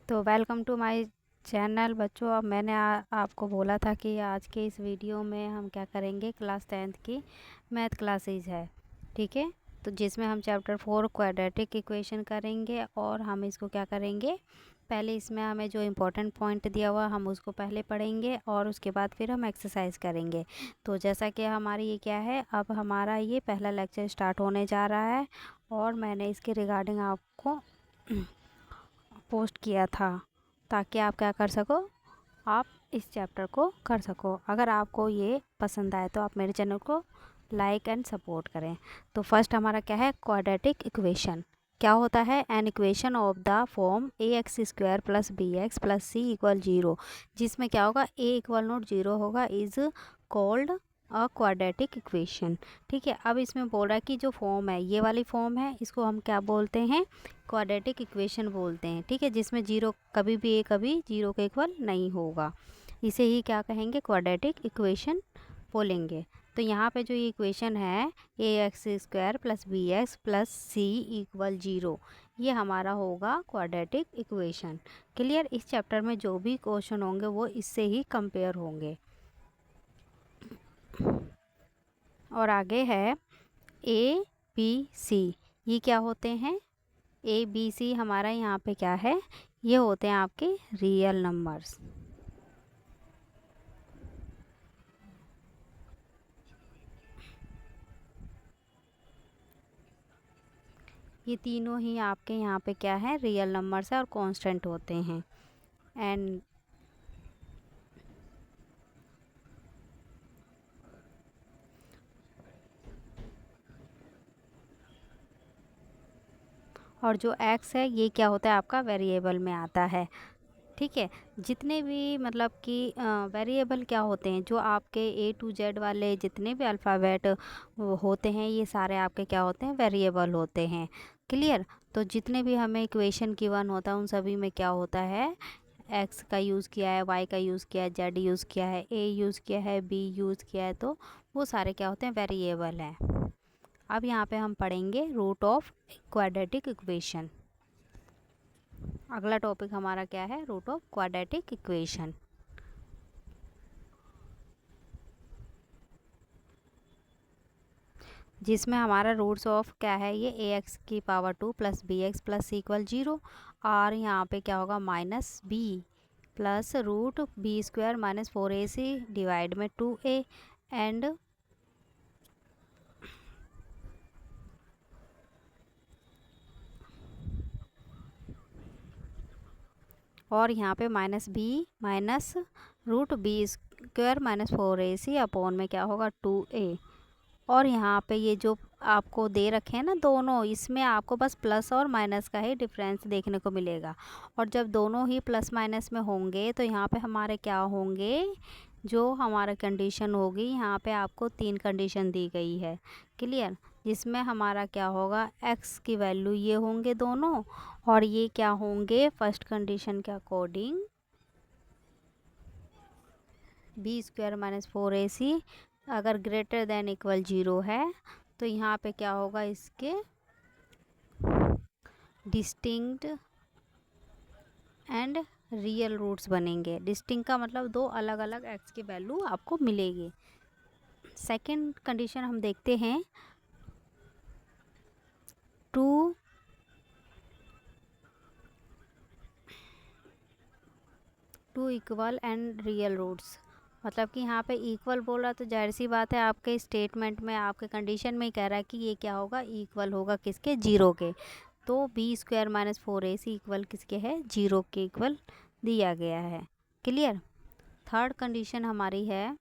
तो welcome to my channel बच्चों। अब मैंने आपको बोला था कि आज के इस वीडियो में हम क्या करेंगे, क्लास 10th की मैथ क्लासेस है, ठीक है। तो जिसमें हम चैप्टर 4 क्वाड्रेटिक इक्वेशन करेंगे और हम इसको क्या करेंगे, पहले इसमें हमें जो इम्पोर्टेंट पॉइंट दिया हुआ हम उसको पहले पढ़ेंगे और उसके बाद फिर हम एक्सरसाइज करेंगे। तो जैसा कि हमारी ये क्या है, अब हमारा ये पहला लेक्चर स्टार्ट होने जा रहा है और मैंने इसके रिगार्डिंग आपको पोस्ट किया था ताकि आप क्या कर सको, आप इस चैप्टर को कर सको। अगर आपको ये पसंद आए तो आप मेरे चैनल को लाइक एंड सपोर्ट करें। तो फर्स्ट हमारा क्या है, क्वाड्रेटिक इक्वेशन क्या होता है, an equation of the form a x square plus B x plus C equal zero, जिसमें क्या होगा, ए इक्वल नोट जीरो होगा, is called a quadratic equation. ठीक है। अब इसमें बोल रहा है कि जो फॉर्म है, ये वाली फॉर्म है, इसको हम क्या बोलते हैं, क्वाड्रेटिक इक्वेशन बोलते हैं। ठीक है। जिसमें जीरो कभी भी, ए कभी जीरो के इक्वल नहीं होगा, इसे ही क्या कहेंगे, क्वाड्रेटिक इक्वेशन बोलेंगे। तो यहाँ पे जो ये इक्वेशन है, A x square plus B x plus C equal zero, ये हमारा होगा क्वाड्रेटिक इक्वेशन। क्लियर। इस चैप्टर में जो भी क्वेश्चन होंगे वो इससे ही कंपेयर होंगे। और आगे है ए बी सी, ये क्या होते हैं, ए बी सी हमारा यहाँ पे क्या है, ये होते हैं आपके रियल नंबर्स। ये तीनों ही आपके यहाँ पे क्या है, रियल नंबर्स है और कांस्टेंट होते हैं। एंड और जो एक्स है ये क्या होता है, आपका वेरिएबल में आता है। ठीक है। जितने भी मतलब कि वेरिएबल क्या होते हैं, जो आपके ए टू जेड वाले जितने भी अल्फ़ाबेट होते हैं, ये सारे आपके क्या होते हैं, वेरिएबल होते हैं। क्लियर। तो जितने भी हमें इक्वेशन गिवन होता है उन सभी में क्या होता है, एक्स का यूज़ किया है, वाई का यूज़ किया है, जेड यूज़ किया है, ए यूज़ किया है, बी यूज़ किया है, तो वो सारे क्या होते हैं, वेरिएबल हैं। अब यहाँ पे हम पढ़ेंगे रूट ऑफ क्वाड्रेटिक इक्वेशन। अगला टॉपिक हमारा क्या है, रूट ऑफ क्वाड्रेटिक इक्वेशन। जिसमें हमारा रूट्स ऑफ क्या है, ये ए एक्स की power 2 plus B x plus सी इक्वल जीरो, और यहाँ पे क्या होगा, minus B plus root B square minus 4ac divide में 2a एंड और यहाँ पे minus B minus root B square minus 4ac upon में क्या होगा 2a। और यहाँ पे ये जो आपको दे रखे हैं ना दोनों, इसमें आपको बस प्लस और माइनस का ही डिफरेंस देखने को मिलेगा। और जब दोनों ही प्लस माइनस में होंगे तो यहाँ पे हमारे क्या होंगे, जो हमारा कंडीशन होगी, यहाँ पे आपको 3 कंडीशन दी गई है। क्लियर। जिसमें हमारा क्या होगा, एक्स की वैल्यू ये होंगे दोनों, और ये क्या होंगे, फर्स्ट कंडीशन के according b square minus 4ac अगर ग्रेटर देन इक्वल जीरो है, तो यहाँ पे क्या होगा, इसके डिस्टिंक्ट एंड रियल रूट्स बनेंगे। डिस्टिंक्ट का मतलब दो अलग अलग एक्स की वैल्यू आपको मिलेगी। सेकंड कंडीशन हम देखते हैं, two equal and real roots, मतलब कि यहाँ पे इक्वल बोल रहा है तो जाहिर सी बात है आपके स्टेटमेंट में, आपके कंडीशन में ही कह रहा है कि ये क्या होगा, इक्वल होगा किसके, जीरो के। तो B square minus 4ac equal किसके है, जीरो के इक्वल दिया गया है। क्लियर। थर्ड कंडीशन हमारी है,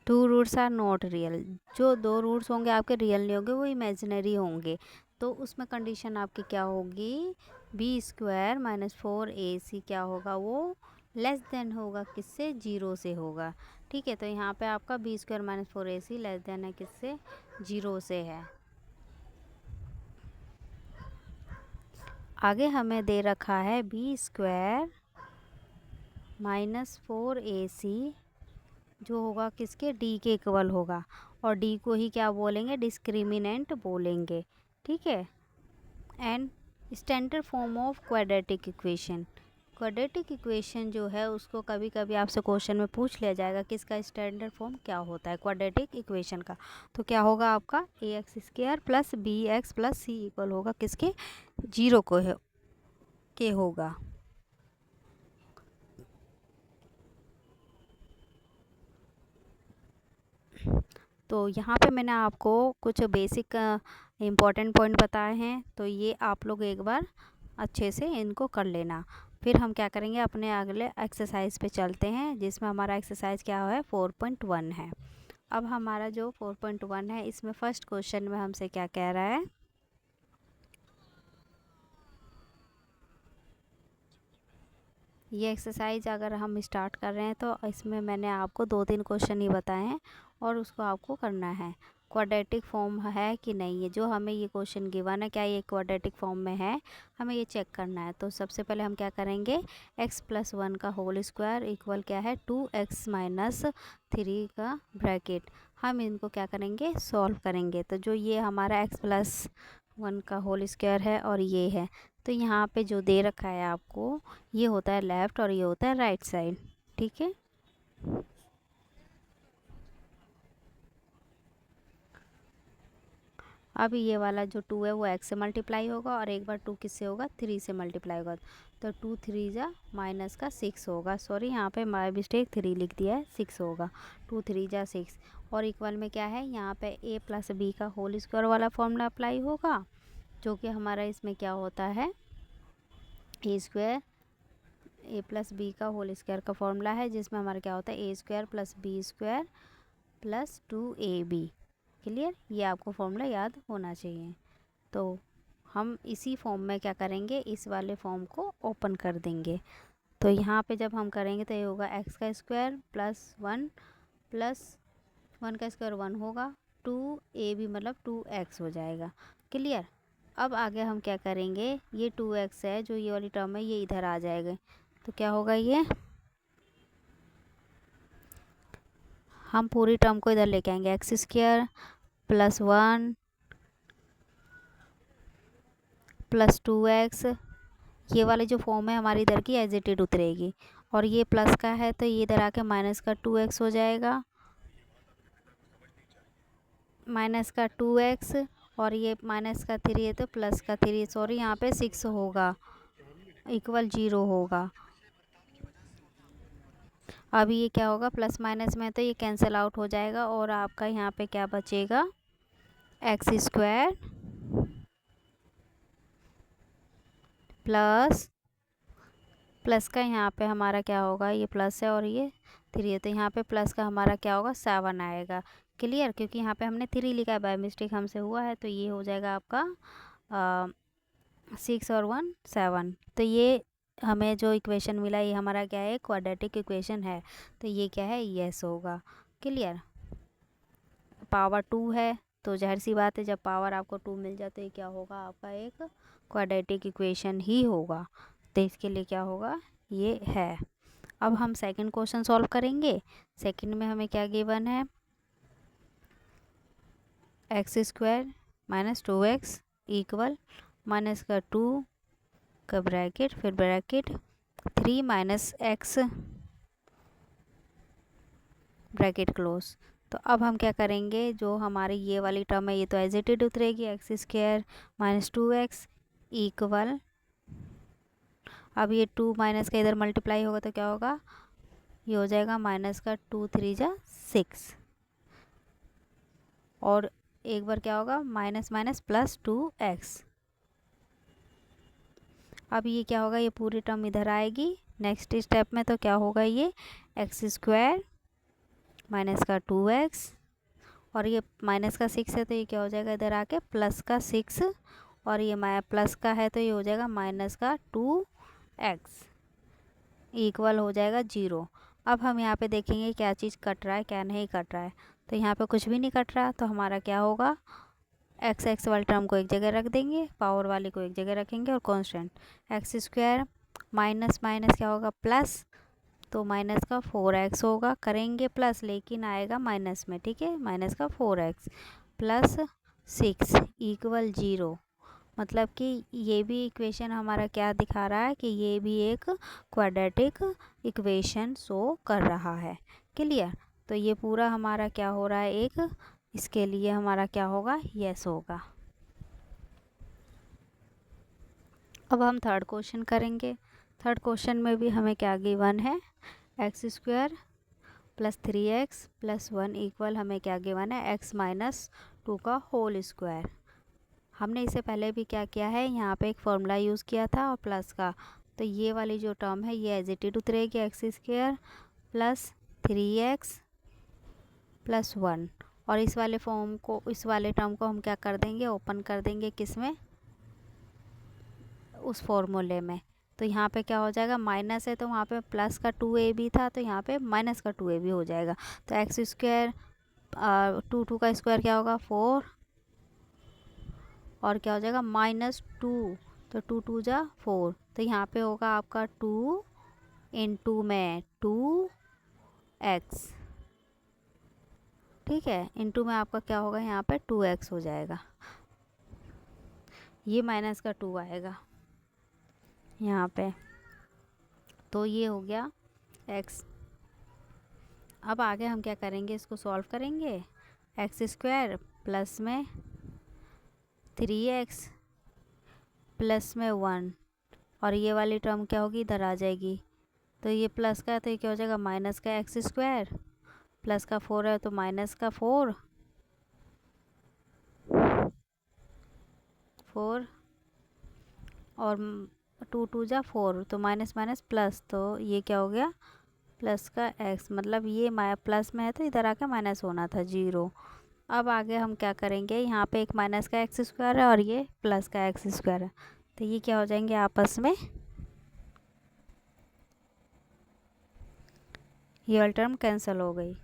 two roots are not real, जो दो रूट्स होंगे आपके रियल नहीं होंगे, वो इमेजिनरी होंगे। तो उसमें कंडीशन आपकी क्या होगी, बी स्क्वायर माइनस 4ac क्या होगा, वो लेस देन होगा किससे, जीरो से होगा। ठीक है। तो यहाँ पे आपका b square minus 4ac less than है किससे, जीरो से है। आगे हमें दे रखा है बी स्क्वायर माइनस 4ac जो होगा किसके, डी के इक्वल होगा, और डी को ही क्या बोलेंगे, डिस्क्रिमिनेंट बोलेंगे। ठीक है। And standard form of quadratic equation. Quadratic equation जो है उसको कभी कभी आपसे क्वेश्चन में पूछ लिया जाएगा कि इसका स्टैंडर्ड फॉर्म क्या होता है क्वाड्रेटिक इक्वेशन का। तो क्या होगा आपका ax² plus bx plus c equal होगा किसके, 0 को के होगा। तो यहाँ पे मैंने आपको कुछ बेसिक इम्पॉर्टेंट पॉइंट बताए हैं, तो ये आप लोग एक बार अच्छे से इनको कर लेना। फिर हम क्या करेंगे, अपने अगले एक्सरसाइज पे चलते हैं, जिसमें हमारा एक्सरसाइज क्या है 4.1 है। अब हमारा जो 4.1 है इसमें फर्स्ट क्वेश्चन में हमसे क्या कह रहा है, ये एक्सरसाइज अगर हम स्टार्ट कर रहे हैं तो इसमें मैंने आपको 2-3 क्वेश्चन ही बताए हैं और उसको आपको करना है। क्वाड्रेटिक फॉर्म है कि नहीं है, जो हमें ये क्वेश्चन गिवन है क्या ये क्वाड्रेटिक फॉर्म में है, हमें ये चेक करना है। तो सबसे पहले हम क्या करेंगे, x+1 का होल स्क्वायर इक्वल क्या है 2x माइनस 3 का ब्रैकेट, हम इनको क्या करेंगे सॉल्व करेंगे। तो जो ये हमारा x+1 का होल स्क्वायर है और ये है, तो यहाँ पे जो दे रखा है आपको ये होता है लेफ़्ट और ये होता है राइट साइड, ठीक है। अब ये वाला जो 2 है वो x से मल्टीप्लाई होगा और एक बार 2 किससे होगा 3 से मल्टीप्लाई होगा, तो 2 3 जा माइनस का 6 होगा, सॉरी यहाँ पे माय मिस्टेक 3 लिख दिया है, 6 होगा, 2 3 जा 6। और इक्वल में क्या है यहाँ पे a प्लस बी का होल स्क्वायर वाला फॉर्मूला अप्लाई होगा, जो कि हमारा इसमें क्या होता है a प्लस बी का होल स्क्वायर का फॉर्मूला है, जिसमें हमारा क्या होता है a² plus b² plus 2ab। Clear, ये आपको फॉर्मूला याद होना चाहिए। तो हम इसी फॉर्म में क्या करेंगे, इस वाले फॉर्म को ओपन कर देंगे। तो यहाँ पे जब हम करेंगे तो ये होगा x का स्क्वायर प्लस 1 प्लस 1 का स्क्वायर 1 होगा, 2ab मतलब 2x हो जाएगा। क्लियर, अब आगे हम क्या करेंगे, ये 2x है जो ये वाली टर्म है ये इधर आ जाएगा, तो क्या होगा ये हम पूरी टर्म को इधर लेके आएंगे, x² प्लस 1 प्लस 2x, ये वाली जो फॉर्म है हमारी इधर की एज इट इज उतरेगी, और ये प्लस का है तो ये इधर आके माइनस का 2x हो जाएगा, माइनस का 2x, और ये माइनस का 3 है तो प्लस का 3, सॉरी यहाँ पे 6 होगा इक्वल 0 होगा। अभी ये क्या होगा प्लस माइनस में तो ये कैंसिल आउट हो जाएगा और आपका यहाँ पे क्या बचेगा x² प्लस का यहाँ पे हमारा क्या होगा, ये प्लस है और ये 3 है तो यहाँ पे प्लस का हमारा क्या होगा 7 आएगा। क्लियर, क्योंकि यहाँ पे हमने 3 लिखा है, बाय मिस्टेक हमसे हुआ है, तो ये हो जाएगा आपका 6 और 1 7। तो ये हमें जो इक्वेशन मिला ये हमारा क्या है क्वाड्रेटिक इक्वेशन है, तो ये क्या है यस होगा। क्लियर, पावर 2 है तो जाहिर सी बात है जब पावर आपको 2 मिल जाए तो ये क्या होगा आपका एक क्वाड्रेटिक इक्वेशन ही होगा, तो इसके लिए क्या होगा ये है। अब हम सेकंड क्वेश्चन सॉल्व करेंगे। सेकंड में हमें क्या गिवन है, x² minus 2x equal minus का 2 का ब्रैकेट फिर bracket 3 minus x bracket close. तो अब हम क्या करेंगे, जो हमारी ये वाली टर्म है ये तो एज इट इज उतरेगी, x² माइनस 2x इक्वल, अब ये 2 माइनस का इधर मल्टीप्लाई होगा तो क्या होगा ये हो जाएगा माइनस का 2 3 जा 6, और एक बार क्या होगा माइनस माइनस प्लस 2x। अब ये क्या होगा ये पूरी टर्म इधर आएगी नेक्स्ट स्टेप में, तो क्या होगा ये x² माइनस का 2x और ये माइनस का 6 है तो ये क्या हो जाएगा इधर आके प्लस का 6, और ये प्लस का है तो ये हो जाएगा माइनस का 2x इक्वल हो जाएगा 0। अब हम यहाँ पे देखेंगे क्या चीज़ कट रहा है क्या नहीं कट रहा है, तो यहाँ पे कुछ भी नहीं कट रहा, तो हमारा क्या होगा x वाली टर्म को एक जगह रख देंगे, पावर वाली को एक जगह रखेंगे और कांस्टेंट x² माइनस माइनस क्या होगा प्लस, तो माइनस का 4x होगा, करेंगे प्लस लेकिन आएगा माइनस में, ठीक है, माइनस का 4x प्लस 6 इक्वल 0। मतलब कि ये भी इक्वेशन हमारा क्या दिखा रहा है कि ये भी एक क्वाड्रेटिक इक्वेशन शो कर रहा है। क्लियर? तो ये पूरा हमारा क्या हो रहा है, एक, इसके लिए हमारा क्या होगा, यस होगा। अब हम थर्ड क्वेश्चन करेंगे। थर्ड क्वेश्चन में भी हमें क्या गिवन है, x square plus 3x plus 1 equal हमें क्या गिवन है, x माइनस 2 का होल स्क्वायर। हमने इससे पहले भी क्या किया है, यहाँ पे एक फॉर्मूला यूज़ किया था और प्लस का, तो ये वाली जो टर्म है ये एज इट इज उतरेगी, x square plus 3x plus 1, और इस वाले फॉर्म को, इस वाले टर्म को हम क्या कर देंगे, ओपन कर देंगे किस में, उस फॉर्मूले में। तो यहाँ पे क्या हो जाएगा, माइनस है तो वहाँ पे प्लस का 2ab था, तो यहाँ पे माइनस का 2ab हो जाएगा। तो एक्स स्क्वायर 2 का स्क्वायर क्या होगा 4, और क्या हो जाएगा -2, तो 2 2 जा 4, तो यहाँ पे होगा आपका 2 इंटू में 2x, ठीक है, इंटू में आपका क्या होगा यहाँ पे 2x हो जाएगा, ये माइनस का 2 आएगा यहाँ पे, तो ये हो गया x। अब आगे हम क्या करेंगे, इसको सॉल्व करेंगे, एक्स स्क्वायर प्लस में 3x प्लस में 1, और ये वाली टर्म क्या होगी, इधर आ जाएगी, तो ये प्लस का है तो ये क्या हो जाएगा माइनस का एक्स स्क्वायर, प्लस का 4 है तो माइनस का 4 और 2 2 जा 4, तो माइनस माइनस प्लस, तो ये क्या हो गया प्लस का x, मतलब ये प्लस में है तो इधर आके माइनस होना था 0। अब आगे हम क्या करेंगे, यहाँ पे एक माइनस का एक्स स्क्वायर है और ये प्लस का एक्स स्क्वायर है, तो ये क्या हो जाएंगे आपस में, ये वाली टर्म कैंसिल हो गई।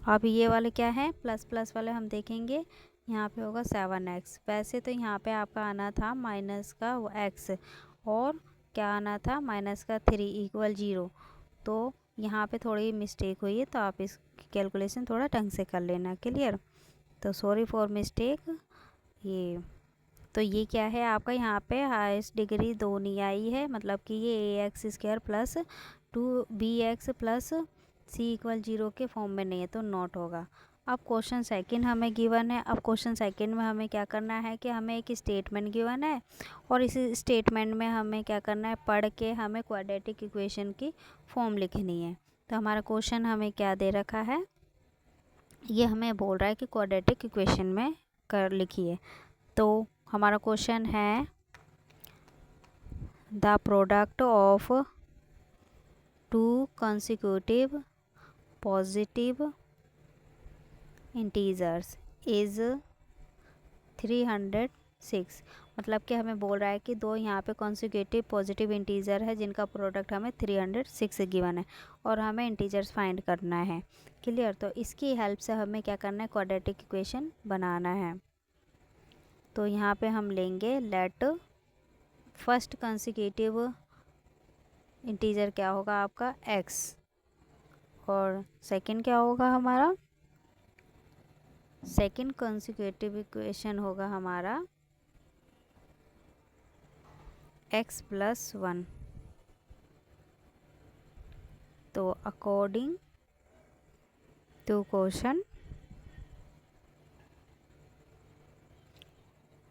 अब ये वाले क्या है, प्लस प्लस वाले हम देखेंगे, यहाँ पे होगा 7x, वैसे तो यहाँ पे आपका आना था माइनस का x, और क्या आना था माइनस का 3 इक्वल 0, तो यहाँ पे थोड़ी मिस्टेक हुई है, तो आप इस कैलकुलेशन थोड़ा ढंग से कर लेना। क्लियर? तो सॉरी फॉर मिस्टेक। ये तो ये क्या है आपका, यहाँ पे हाईएस्ट डिग्री 2 नहीं आई है, मतलब कि ये ax square plus 2bx plus सी इक्वल 0 के फॉर्म में नहीं है, तो नॉट होगा। अब क्वेश्चन सेकंड हमें गिवन है। अब क्वेश्चन सेकंड में हमें क्या करना है कि हमें एक स्टेटमेंट गिवन है, और इस स्टेटमेंट में हमें क्या करना है, पढ़ के हमें क्वाड्रेटिक इक्वेशन की फॉर्म लिखनी है। तो हमारा क्वेश्चन हमें क्या दे रखा है, ये हमें बोल रहा है कि क्वाड्रेटिक इक्वेशन में कर लिखिए। तो हमारा क्वेश्चन है, the product of 2 consecutive positive integers is 306, मतलब कि हमें बोल रहा है कि दो यहाँ पे कॉन्सिक्यूटिव पॉजिटिव इंटीजर है जिनका प्रोडक्ट हमें 306 गिवन है, और हमें इंटीजर्स फाइंड करना है। क्लियर? तो इसकी हेल्प से हमें क्या करना है, क्वाड्रेटिक इक्वेशन बनाना है। तो यहाँ पे हम लेंगे लेट फर्स्ट कॉन्सिक्यूटिव इंटीजर क्या होगा आपका x, और सेकंड क्या होगा हमारा, सेकंड कॉन्सिक्यूटिव इक्वेशन होगा हमारा x प्लस 1। तो अकॉर्डिंग टू क्वेश्चन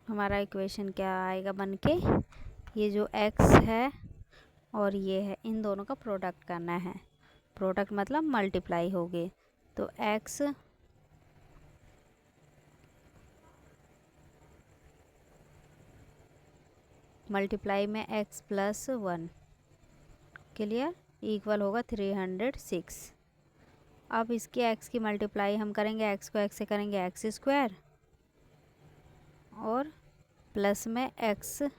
हमारा इक्वेशन क्या आएगा बन के, ये जो x है और ये है, इन दोनों का प्रोडक्ट करना है। प्रोडक्ट मतलब मल्टीप्लाई हो गए, तो x मल्टीप्लाई में x प्लस 1, क्लियर, इक्वल होगा 306। अब इसके x की मल्टीप्लाई हम करेंगे, x को x से करेंगे एक्स स्क्वायर, और प्लस में x,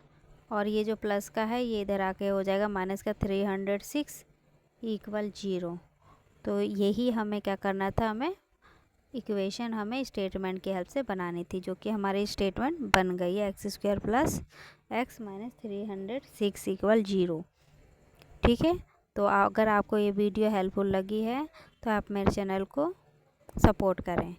और ये जो प्लस का है ये इधर आके हो जाएगा माइनस का 306 इक्वल 0। तो यही हमें क्या करना था, हमें इक्वेशन हमें स्टेटमेंट की हेल्प से बनानी थी, जो कि हमारी स्टेटमेंट बन गई है, x square plus x minus 306 equal 0। ठीक है? तो अगर आपको ये वीडियो हेल्पफुल लगी है तो आप मेरे चैनल को सपोर्ट करें।